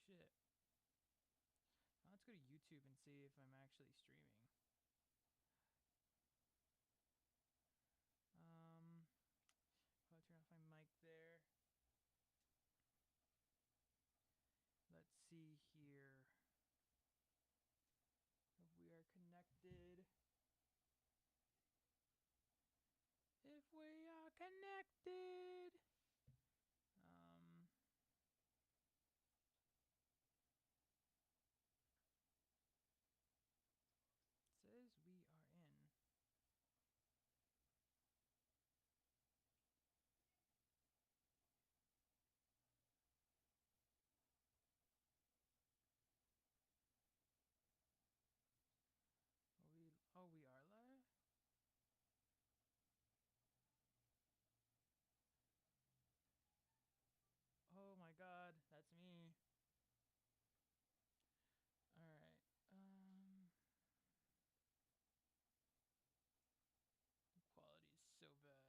shit. Now let's go to YouTube and see if I'm actually streaming. I'll turn off my mic there. Let's see here if we are connected. If we are connected. It says we are in. We are live? Oh my god, that's me. Alright. The quality is so bad.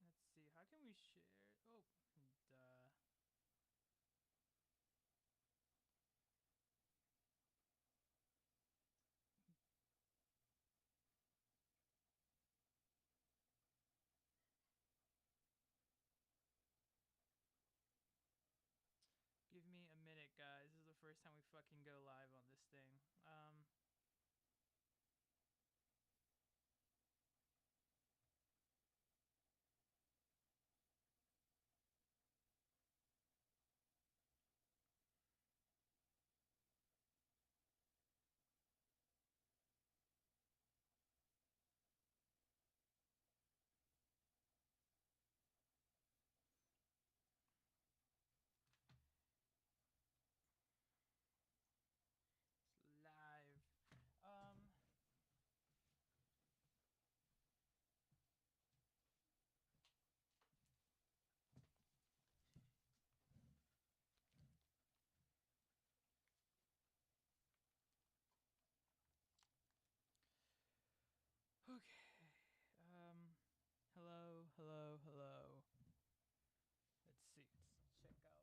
Let's see, how can we share? Oh, duh. Give me a minute, guys. This is the first time we fucking go live on this thing. It's live. Okay. Hello, hello, hello. Let's see. Let's check out our.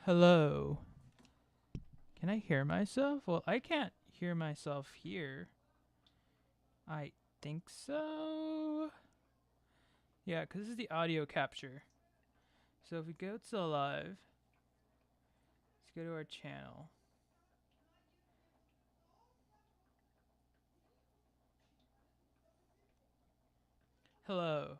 Hello. Can I hear myself? Well, I can't hear myself here. I think so. Yeah, because this is the audio capture. So if we go to live, let's go to our channel. Hello.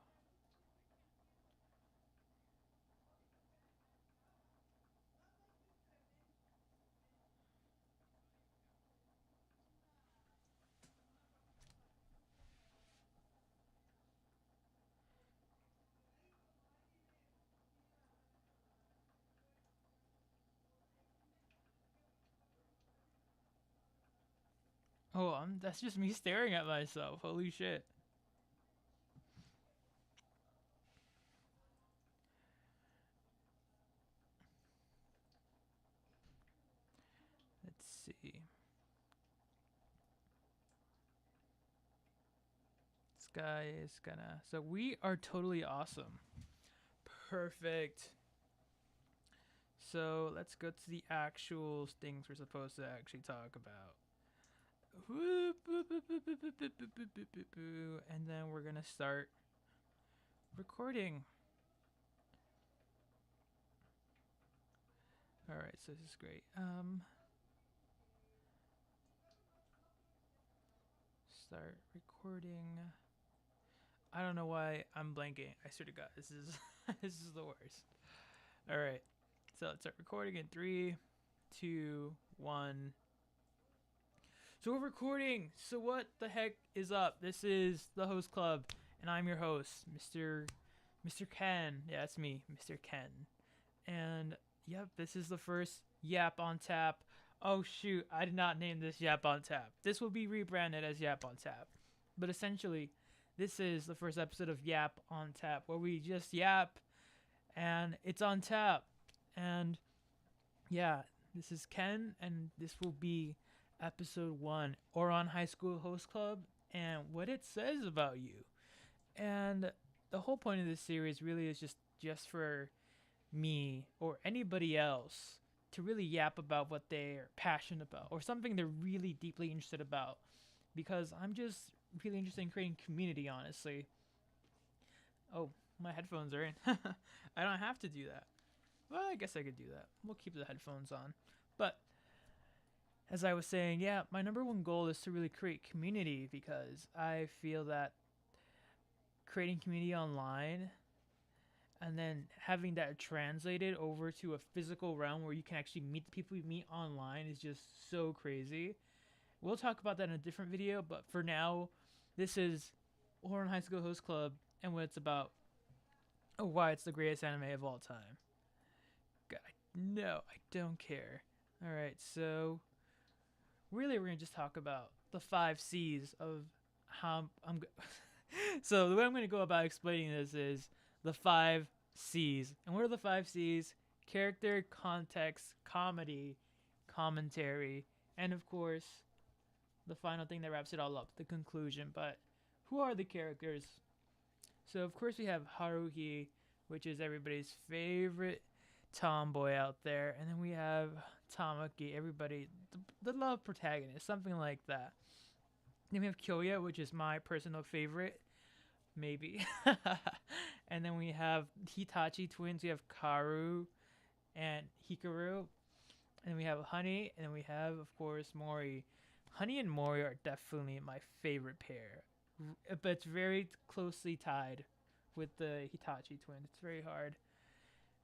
Oh, that's just me staring at myself. Holy shit. Let's see. This guy is gonna. So we are totally awesome. Perfect. So let's go to the actual things we're supposed to actually talk about. And then we're gonna start recording. All right, so this is great. Start recording. I don't know why I'm blanking. I swear to God, this is this is the worst. All right, so let's start recording in 3, 2, 1. So we're recording. So what the heck is up? This is the Host Club, and I'm your host, Mr. Ken. Yeah, it's me, Mr. Ken. And yep, this is the first Yap on Tap Oh shoot, I did not name this Yap on Tap. This will be rebranded as Yap on Tap. But essentially, this is the first episode of Yap on Tap where we just yap and it's on tap. And yeah, this is Ken and this will be episode 1 Ouran High School Host Club and what it says about you. And the whole point of this series really is just for me or anybody else to really yap about what they're passionate about or something they're really deeply interested about, because I'm just really interested in creating community, honestly. Oh, my headphones are in. I don't have to do that. Well, I guess I could do that. We'll keep the headphones on. But as I was saying, yeah, my number one goal is to really create community, because I feel that creating community online and then having that translated over to a physical realm where you can actually meet the people you meet online is just so crazy. We'll talk about that in a different video, but for now, this is Ouran High School Host Club and what it's about. Oh, why it's the greatest anime of all time. God, no, I don't care. Alright, so really we're going to just talk about the 5 C's of how so the way I'm going to go about explaining this is the 5 C's. And what are the 5 C's? Character, context, comedy, commentary, and of course, the final thing that wraps it all up, the conclusion. But who are the characters? So of course we have Haruhi, which is everybody's favorite tomboy out there, and then we have Tamaki, everybody, the love protagonist, something like that. Then we have Kyoya, which is my personal favorite, maybe. And then we have Hitachi twins. We have Karu and Hikaru, and we have Honey, and then we have, of course, Mori. Honey and Mori are definitely my favorite pair, but it's very closely tied with the Hitachi twins. It's very hard.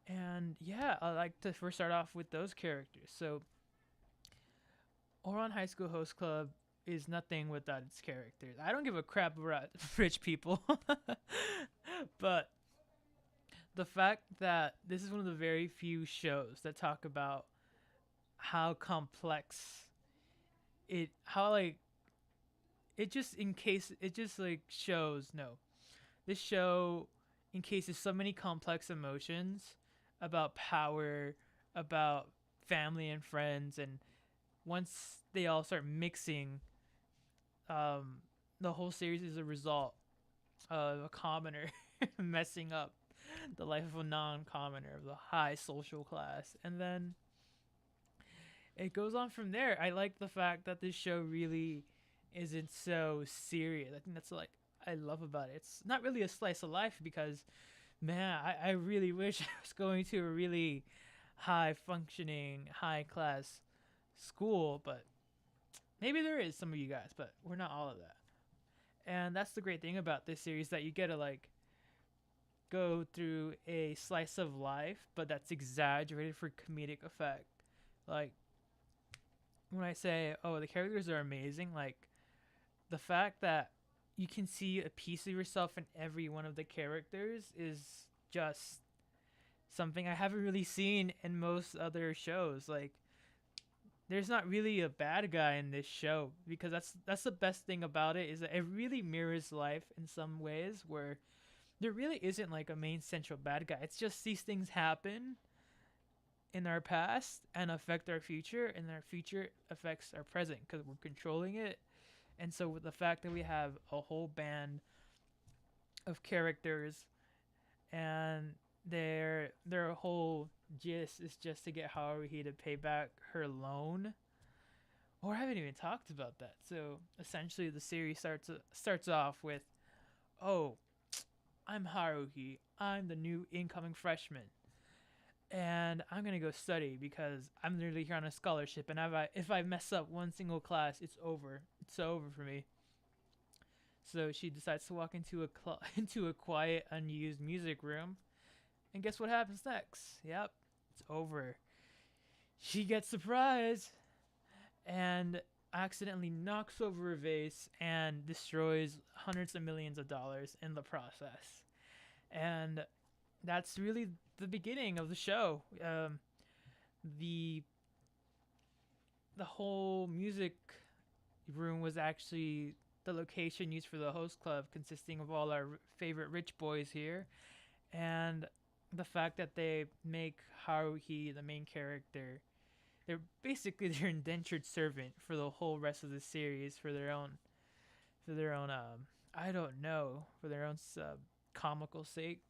And yeah, I like to first start off with those characters. So, Ouran High School Host Club is nothing without its characters. I don't give a crap about rich people. But the fact that this is one of the very few shows that talk about how complex how like it just in case it just like shows no this show encases so many complex emotions about power, about family and friends, and once they all start mixing, the whole series is a result of a commoner messing up the life of a non-commoner of the high social class, and then it goes on from there. I like the fact that this show really isn't so serious. I think that's like I love about it. It's not really a slice of life because, man, I really wish I was going to a really high functioning, high class school, but maybe there is some of you guys, but we're not all of that. And that's the great thing about this series, that you get to like go through a slice of life, but that's exaggerated for comedic effect. Like when I say, oh, the characters are amazing, like the fact that you can see a piece of yourself in every one of the characters is just something I haven't really seen in most other shows. Like there's not really a bad guy in this show, because that's the best thing about it, is that it really mirrors life in some ways, where there really isn't like a main central bad guy. It's just these things happen in our past and affect our future, and our future affects our present because we're controlling it. And so with the fact that we have a whole band of characters, and their whole gist is just to get Haruhi to pay back her loan. Or I haven't even talked about that. So essentially the series starts off with, oh, I'm Haruhi. I'm the new incoming freshman. And I'm gonna go study because I'm literally here on a scholarship, and if I mess up one single class, it's over. It's over for me. So she decides to walk into into a quiet, unused music room, and guess what happens next? Yep, it's over. She gets surprised and accidentally knocks over a vase and destroys hundreds of millions of dollars in the process. And that's really the beginning of the show. The the whole music room was actually the location used for the host club, consisting of all our favorite rich boys here, and the fact that they make Haruhi the main character. They're basically their indentured servant for the whole rest of the series for their own I don't know, for their own comical sake,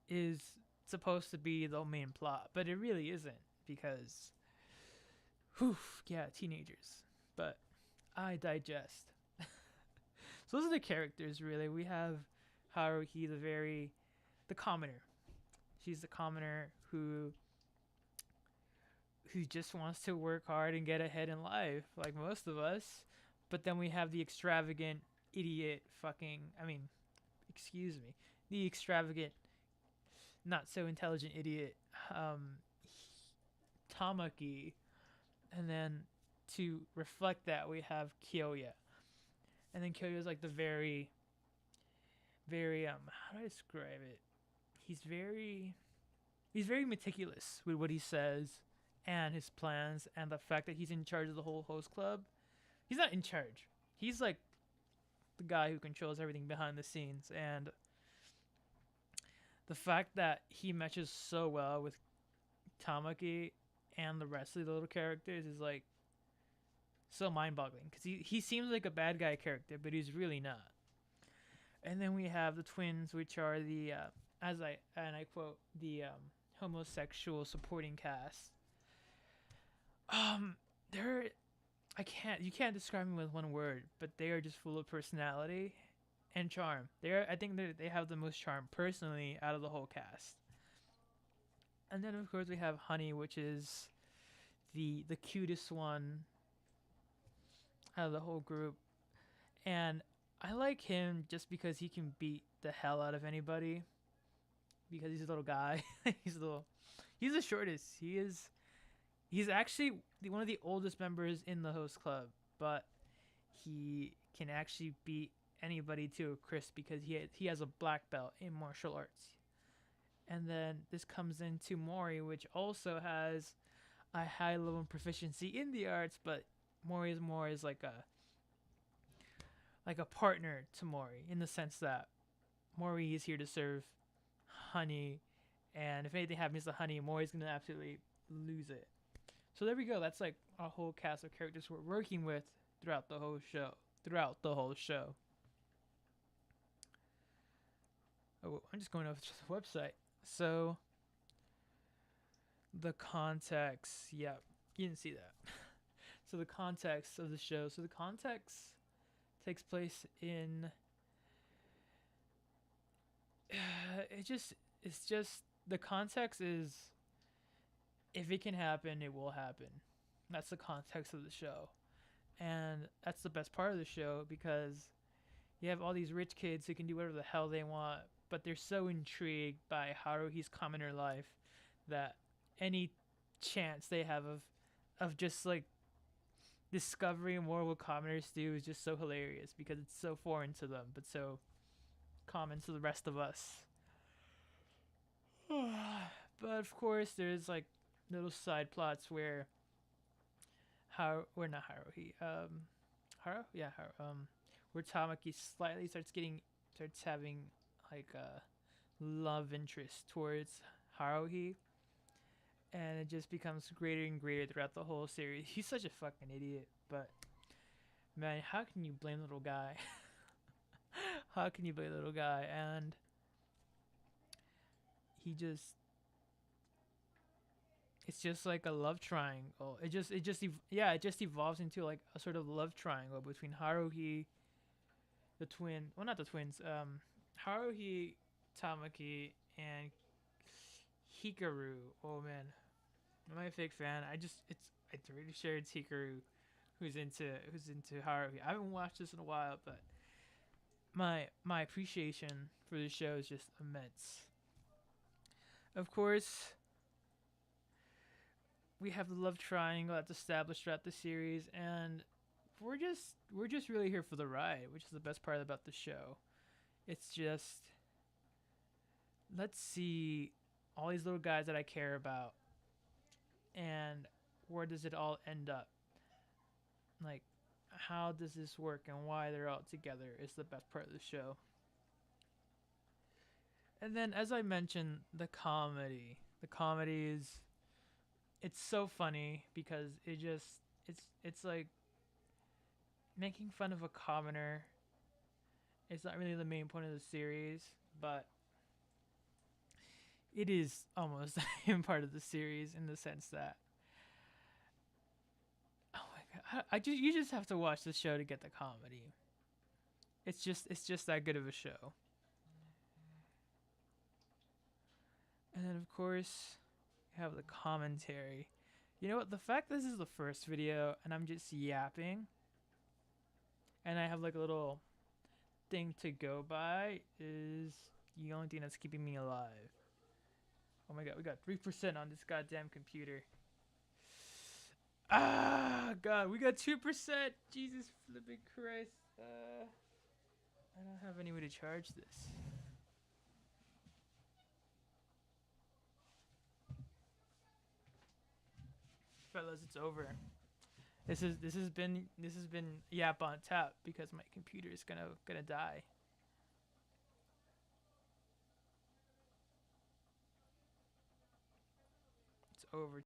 is supposed to be the main plot, but it really isn't because whew, yeah, teenagers. But I digest. So those are the characters really. We have Haruhi, the commoner. She's the commoner who just wants to work hard and get ahead in life, like most of us. But then we have the extravagant idiot fucking I mean, excuse me. The extravagant, not so intelligent idiot, um Tamaki. And then to reflect that we have Kyoya. And then Kyoya is like the very how do I describe it? He's very he's very meticulous with what he says and his plans and the fact that he's in charge of the whole host club. He's not in charge. He's like the guy who controls everything behind the scenes, and the fact that he matches so well with Tamaki and the rest of the little characters is like so mind-boggling because he seems like a bad guy character, but he's really not. And then we have the twins, which are the as I quote the homosexual supporting cast. They're you can't describe them with one word, but they are just full of personality and charm. I think they have the most charm personally out of the whole cast. And then of course we have Honey, which is the cutest one out of the whole group. And I like him just because he can beat the hell out of anybody. Because he's a little guy. He's the shortest. He's actually one of the oldest members in the host club, but he can actually beat anybody to a crisp because he has a black belt in martial arts. And then this comes into Mori, which also has a high level of proficiency in the arts, but Mori is more as like a partner to Mori in the sense that Mori is here to serve Honey, and if anything happens to Honey, Mori's gonna absolutely lose it. So there we go. That's like a whole cast of characters we're working with throughout the whole show. Throughout the whole show. Oh, I'm just going over to the website. So the context, yeah, you didn't see that. So the context of the show. So the context takes place in it's just the context is if it can happen, it will happen. That's the context of the show. And that's the best part of the show because you have all these rich kids who can do whatever the hell they want, but they're so intrigued by Haruhi's commoner life that any chance they have of just like discovering more what commoners do is just so hilarious because it's so foreign to them, but so common to the rest of us. But of course, there's like little side plots where we're not Haruhi, where Tamaki slightly starts having like a love interest towards Haruhi, and it just becomes greater and greater throughout the whole series. He's such a fucking idiot, but man, how can you blame the little guy? How can you blame the little guy? And he just it's just like a love triangle. It just evolves into like a sort of love triangle between Haruhi, the twin, well not the twins, Haruhi, Tamaki, and Hikaru. Oh man, I'm a big fan. I'm pretty sure it's Hikaru who's into Haruhi. I haven't watched this in a while, but my appreciation for the show is just immense. Of course, we have the love triangle that's established throughout the series, and we're just really here for the ride, which is the best part about the show. It's just let's see all these little guys that I care about, and where does it all end up? Like, how does this work and why they're all together is the best part of the show. And then, as I mentioned, the comedy. The comedy is, it's so funny because it's like making fun of a commoner. It's not really the main point of the series, but it is almost the main part of the series in the sense that, oh my god, you just have to watch the show to get the comedy. It's just that good of a show. And then of course, you have the commentary. You know what? The fact this is the first video and I'm just yapping, and I have like a little thing to go by is the only thing that's keeping me alive. Oh my god, we got 3% on this goddamn computer. Ah, god, we got 2%. Jesus flipping Christ. I don't have any way to charge this. Fellas, it's over. This has been Yap on tap because my computer is gonna die. It's over.